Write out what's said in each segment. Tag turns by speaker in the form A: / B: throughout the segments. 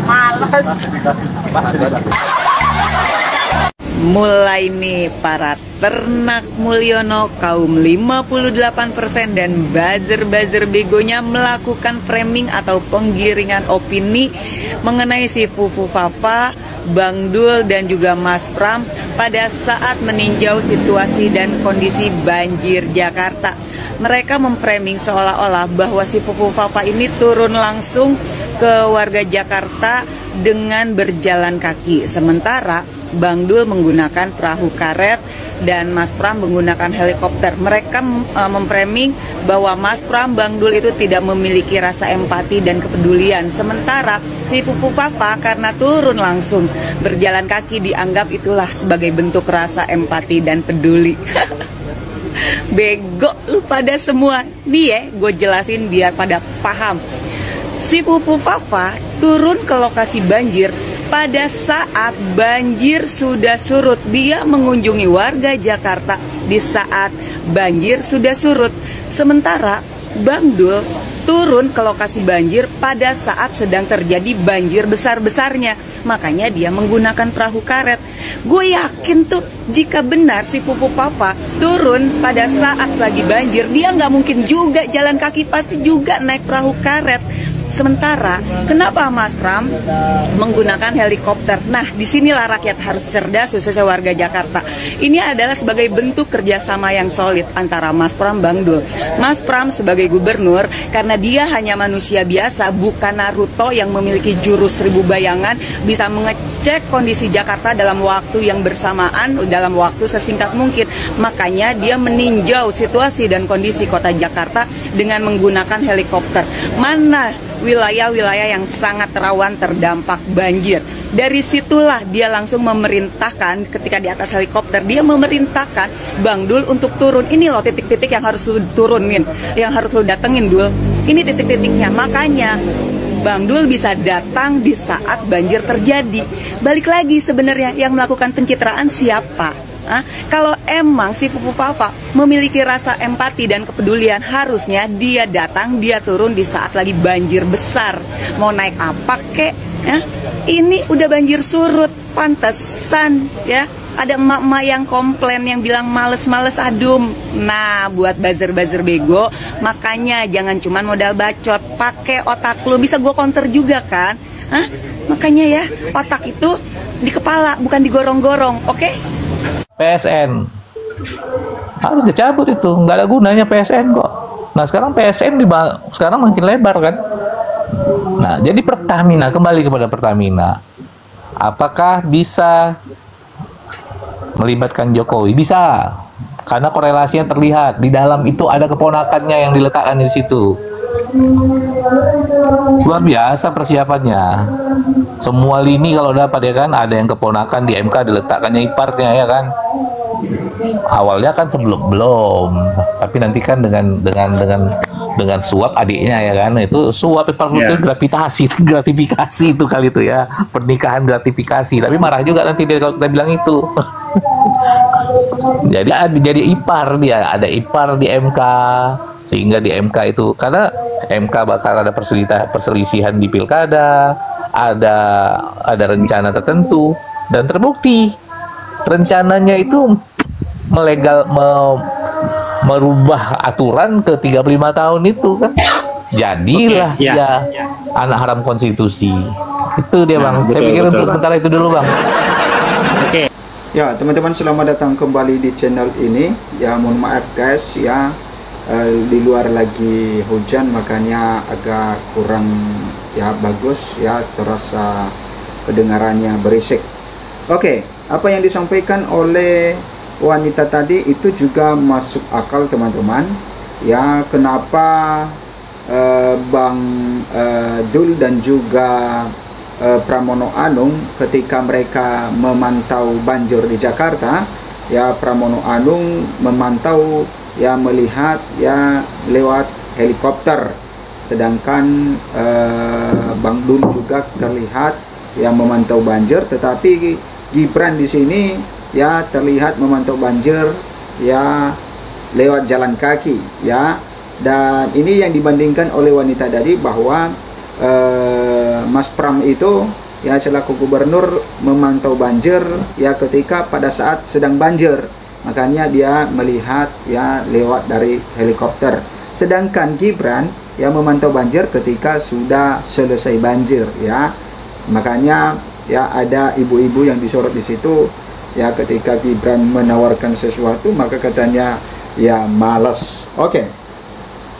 A: Males.
B: Mulai nih para ternak Mulyono, kaum 58% dan buzzer-buzzer begonya melakukan framing atau penggiringan opini mengenai si Fufu Papa, Bang Dul dan juga Mas Pram pada saat meninjau situasi dan kondisi banjir Jakarta. Mereka memframing seolah-olah bahwa si Fufu Papa ini turun langsung ke warga Jakarta dengan berjalan kaki. Sementara Bang Dul menggunakan perahu karet dan Mas Pram menggunakan helikopter. Mereka memframing bahwa Mas Pram, Bang Dul itu tidak memiliki rasa empati dan kepedulian. Sementara si Fufu Papa karena turun langsung berjalan kaki dianggap itulah sebagai bentuk rasa empati dan peduli. Bego lu pada semua. Nih ya, gue jelasin biar pada paham. Si Fufu Papa turun ke lokasi banjir pada saat banjir sudah surut. Dia mengunjungi warga Jakarta di saat banjir sudah surut. Sementara Bang Dul turun ke lokasi banjir pada saat sedang terjadi banjir besar-besarnya. Makanya dia menggunakan perahu karet. Gue yakin tuh jika benar si Fufu Papa turun pada saat lagi banjir, dia nggak mungkin juga jalan kaki, pasti juga naik perahu karet. Sementara kenapa Mas Pram menggunakan helikopter? Nah, disinilah rakyat harus cerdas, khususnya warga Jakarta. Ini adalah sebagai bentuk kerjasama yang solid antara Mas Pram, Bang Dul. Mas Pram sebagai gubernur, karena dia hanya manusia biasa, bukan Naruto yang memiliki jurus 1000 bayangan, bisa mengecek kondisi Jakarta dalam waktu yang bersamaan, dalam waktu sesingkat mungkin. Makanya dia meninjau situasi dan kondisi kota Jakarta dengan menggunakan helikopter. Mana wilayah-wilayah yang sangat rawan terdampak banjir. Dari situlah dia langsung memerintahkan, ketika di atas helikopter, dia memerintahkan Bang Dul untuk turun. Ini loh titik-titik yang harus lu turunin, yang harus lu datengin, Dul. Ini titik-titiknya. Makanya Bang Dul bisa datang di saat banjir terjadi. Balik lagi sebenarnya yang melakukan pencitraan siapa? Kalau emang si Fufu Papa memiliki rasa empati dan kepedulian, harusnya dia datang, dia turun di saat lagi banjir besar. Mau naik apa kek? Ini udah banjir surut, pantesan ya. Ada emak-emak yang komplain, yang bilang males-males adum. Nah, buat buzzer-buzzer bego, makanya jangan cuman modal bacot, pakai otak lu. Bisa gue counter juga kan? Makanya ya, otak itu di kepala, bukan digorong-gorong, oke?
C: PSN harus dicabut, itu nggak ada gunanya PSN kok. Nah sekarang PSN sekarang makin lebar kan. Nah jadi Pertamina, kembali kepada Pertamina, apakah bisa melibatkan Jokowi? Bisa, karena korelasinya terlihat di dalam itu, ada keponakannya yang diletakkan di situ. Luar biasa persiapannya. Semua lini kalau dapat ya kan, ada yang keponakan di MK diletakkannya iparnya ya kan. Awalnya kan sebelum belum, tapi nanti kan dengan suap adiknya ya kan, itu suap itu gratifikasi itu kali itu ya, pernikahan gratifikasi. Tapi marah juga nanti dia kalau kita bilang itu. jadi ipar, dia ada ipar di MK, sehingga di MK itu, karena MK bakal ada perselisihan di pilkada, ada rencana tertentu, dan terbukti rencananya itu merubah aturan ke 35 tahun itu kan. Jadilah anak haram konstitusi. Itu dia Bang. Saya pikir untuk sementara itu dulu Bang.
D: Ya teman-teman, selamat datang kembali di channel ini. Ya mohon maaf guys ya, di luar lagi hujan, makanya agak kurang ya bagus ya, terasa kedengarannya berisik. Oke, apa yang disampaikan oleh wanita tadi itu juga masuk akal teman-teman ya. Kenapa Bang Dul dan juga Pramono Anung ketika mereka memantau banjir di Jakarta ya, Pramono Anung memantau ya, melihat ya lewat helikopter, sedangkan Bang Dul juga terlihat yang memantau banjir, tetapi Gibran di sini ya terlihat memantau banjir ya lewat jalan kaki ya. Dan ini yang dibandingkan oleh wanita tadi bahwa Mas Pram itu ya selaku gubernur memantau banjir ya ketika pada saat sedang banjir. Makanya dia melihat ya lewat dari helikopter. Sedangkan Gibran ya memantau banjir ketika sudah selesai banjir ya. Makanya ya ada ibu-ibu yang disorot di situ ya ketika Gibran menawarkan sesuatu maka katanya ya malas. Oke.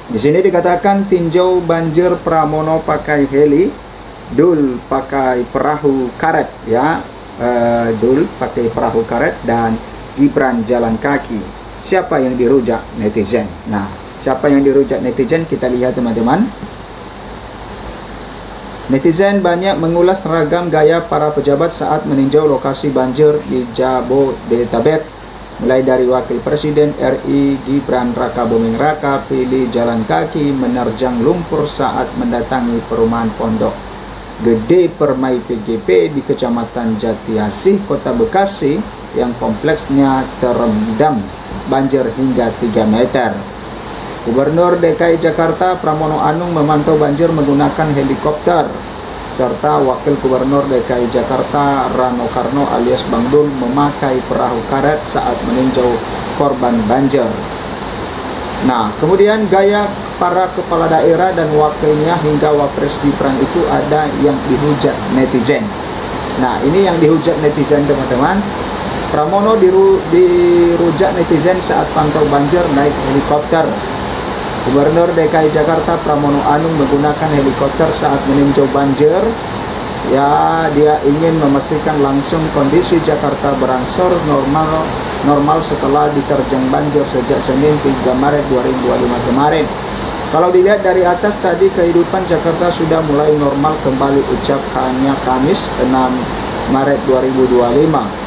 D: Di sini dikatakan tinjau banjir Pramono pakai heli, Dul pakai perahu karet ya. Dul pakai perahu karet dan Gibran jalan kaki. Siapa yang dirujak? Netizen. Nah, siapa yang dirujak netizen? Kita lihat teman-teman. Netizen banyak mengulas ragam gaya para pejabat saat meninjau lokasi banjir di Jabodetabek. Mulai dari Wakil Presiden RI Gibran Raka Buming Raka pilih jalan kaki menerjang lumpur saat mendatangi perumahan Pondok Gede Permai PGP di Kecamatan Jatiasih, Kota Bekasi yang kompleksnya terendam banjir hingga 3 meter. Gubernur DKI Jakarta Pramono Anung memantau banjir menggunakan helikopter, serta Wakil Gubernur DKI Jakarta Rano Karno alias Bang Dul memakai perahu karet saat meninjau korban banjir. Nah, kemudian gaya para kepala daerah dan wakilnya hingga Wapres Gibran itu ada yang dihujat netizen. Nah, ini yang dihujat netizen teman-teman. Pramono dirujak netizen saat pantau banjir naik helikopter. Gubernur DKI Jakarta Pramono Anung menggunakan helikopter saat meninjau banjir. Ya, dia ingin memastikan langsung kondisi Jakarta berangsur normal setelah diterjang banjir sejak Senin 3 Maret 2025 kemarin. Kalau dilihat dari atas tadi, kehidupan Jakarta sudah mulai normal kembali, ucapkannya Kamis 6 Maret 2025.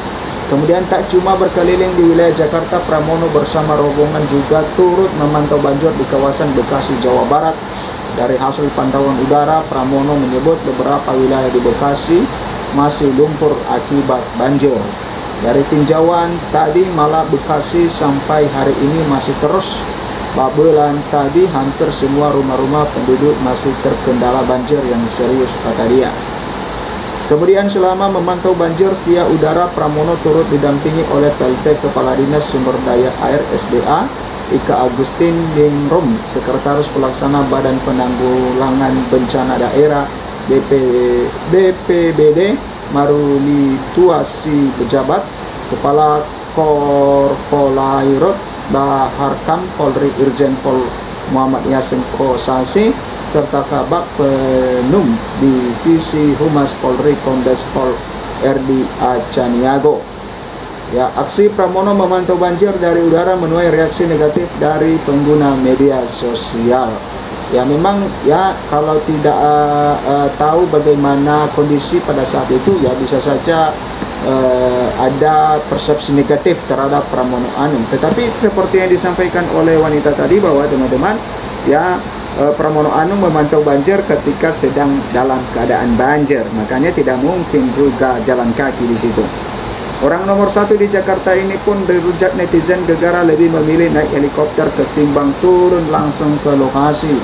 D: Kemudian tak cuma berkeliling di wilayah Jakarta, Pramono bersama rombongan juga turut memantau banjir di kawasan Bekasi, Jawa Barat. Dari hasil pantauan udara, Pramono menyebut beberapa wilayah di Bekasi masih lumpur akibat banjir. Dari tinjauan tadi, malah Bekasi sampai hari ini masih terus babelan. Tadi hampir semua rumah-rumah penduduk masih terkendala banjir yang serius, kata dia. Kemudian selama memantau banjir via udara, Pramono turut didampingi oleh PLT Kepala Dinas Sumber Daya Air SDA Ika Agustin Ningrum, Sekretaris Pelaksana Badan Penanggulangan Bencana Daerah BPBD Maruli Tuasi Pejabat, Kepala Korpolairot Baharkam Polri Irjen Pol Muhammad Yasin Kosasi, serta Kabak Penum Divisi Humas Polri Kombes Pol RD Acaniago. Ya, aksi Pramono memantau banjir dari udara menuai reaksi negatif dari pengguna media sosial. Ya, memang ya kalau tidak tahu bagaimana kondisi pada saat itu, ya bisa saja ada persepsi negatif terhadap Pramono Anung. Tetapi seperti yang disampaikan oleh wanita tadi bahwa teman-teman ya, Pramono Anung memantau banjir ketika sedang dalam keadaan banjir, makanya tidak mungkin juga jalan kaki di situ. Orang nomor 1 di Jakarta ini pun dirujak netizen gegara lebih memilih naik helikopter ketimbang turun langsung ke lokasi.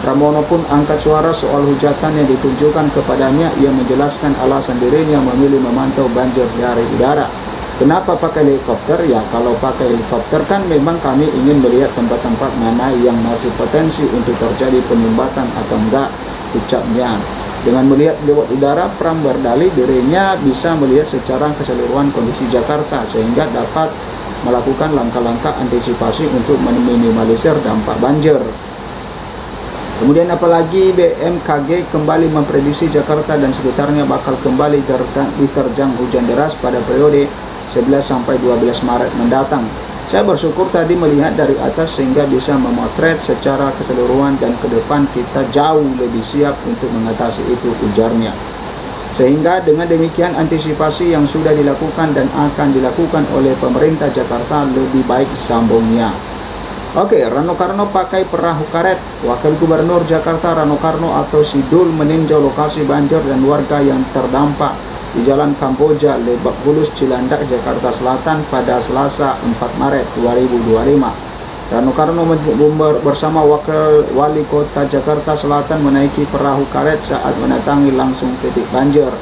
D: Pramono pun angkat suara soal hujatan yang ditujukan kepadanya. Ia menjelaskan alasan dirinya memilih memantau banjir dari udara. Kenapa pakai helikopter? Ya, kalau pakai helikopter kan memang kami ingin melihat tempat-tempat mana yang masih potensi untuk terjadi penyumbatan atau enggak, ucapnya. Dengan melihat lewat udara, Pram berdalih dirinya bisa melihat secara keseluruhan kondisi Jakarta sehingga dapat melakukan langkah-langkah antisipasi untuk meminimalisir dampak banjir. Kemudian apalagi BMKG kembali memprediksi Jakarta dan sekitarnya bakal kembali diterjang hujan deras pada periode 11 sampai 12 Maret mendatang. Saya bersyukur tadi melihat dari atas sehingga bisa memotret secara keseluruhan dan ke depan kita jauh lebih siap untuk mengatasi itu, ujarnya. Sehingga dengan demikian antisipasi yang sudah dilakukan dan akan dilakukan oleh pemerintah Jakarta lebih baik, sambungnya. Oke, Rano Karno pakai perahu karet. Wakil Gubernur Jakarta Rano Karno atau Sidul meninjau lokasi banjir dan warga yang terdampak di Jalan Kamboja, Lebak Bulus, Cilandak, Jakarta Selatan pada Selasa 4 Maret 2025. Rano Karno bersama Wakil Wali Kota Jakarta Selatan menaiki perahu karet saat mendatangi langsung titik banjir.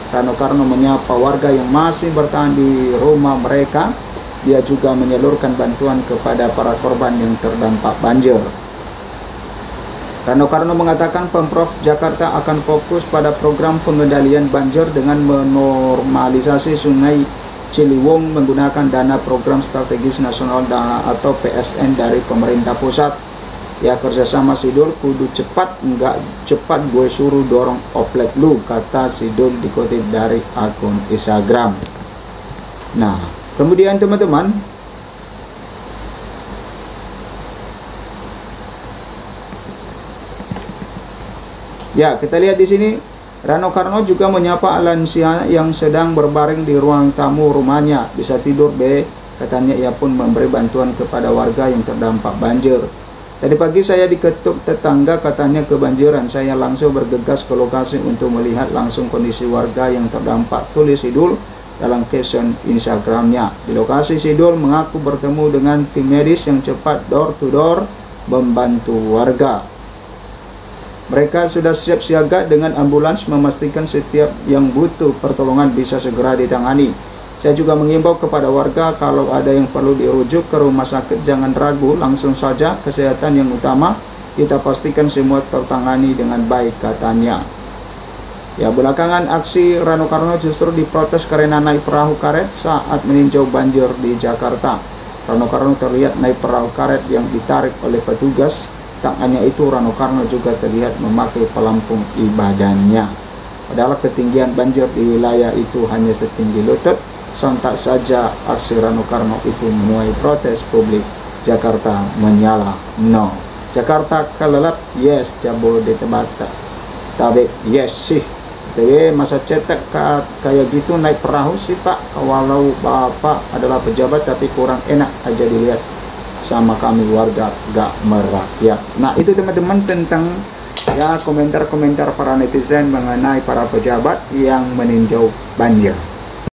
D: Rano Karno menyapa warga yang masih bertahan di rumah mereka. Dia juga menyalurkan bantuan kepada para korban yang terdampak banjir. Rano Karno mengatakan Pemprov Jakarta akan fokus pada program pengendalian banjir dengan menormalisasi Sungai Ciliwung menggunakan dana program strategis nasional atau PSN dari pemerintah pusat. Ya, kerjasama Sidul kudu cepat, enggak cepat gue suruh dorong oplet lu, kata Sidul dikutip dari akun Instagram. Nah, kemudian teman-teman, ya kita lihat di sini Rano Karno juga menyapa lansia yang sedang berbaring di ruang tamu rumahnya. Bisa tidur be, katanya. Ia pun memberi bantuan kepada warga yang terdampak banjir. Tadi pagi saya diketuk tetangga, katanya kebanjiran. Saya langsung bergegas ke lokasi untuk melihat langsung kondisi warga yang terdampak, tulis Sidul dalam caption Instagramnya. Di lokasi Sidul mengaku bertemu dengan tim medis yang cepat door to door membantu warga. Mereka sudah siap siaga dengan ambulans memastikan setiap yang butuh pertolongan bisa segera ditangani. Saya juga mengimbau kepada warga kalau ada yang perlu dirujuk ke rumah sakit jangan ragu, langsung saja, kesehatan yang utama, kita pastikan semua tertangani dengan baik, katanya. Ya, belakangan aksi Rano Karno justru diprotes karena naik perahu karet saat meninjau banjir di Jakarta. Rano Karno terlihat naik perahu karet yang ditarik oleh petugas. Tak hanya itu, Rano Karno juga terlihat memakai pelampung di badannya. Padahal ketinggian banjir di wilayah itu hanya setinggi lutut. Sontak saja aksi Rano Karno itu menuai protes publik. Jakarta menyala, no. Jakarta kelelap, yes. Jabodetabek, tabek, yes sih. Tapi masa cetek kayak gitu naik perahu sih pak. Walau bapak adalah pejabat tapi kurang enak aja dilihat sama kami warga gak merakyat. Nah, itu teman-teman tentang ya komentar-komentar para netizen mengenai para pejabat yang meninjau banjir.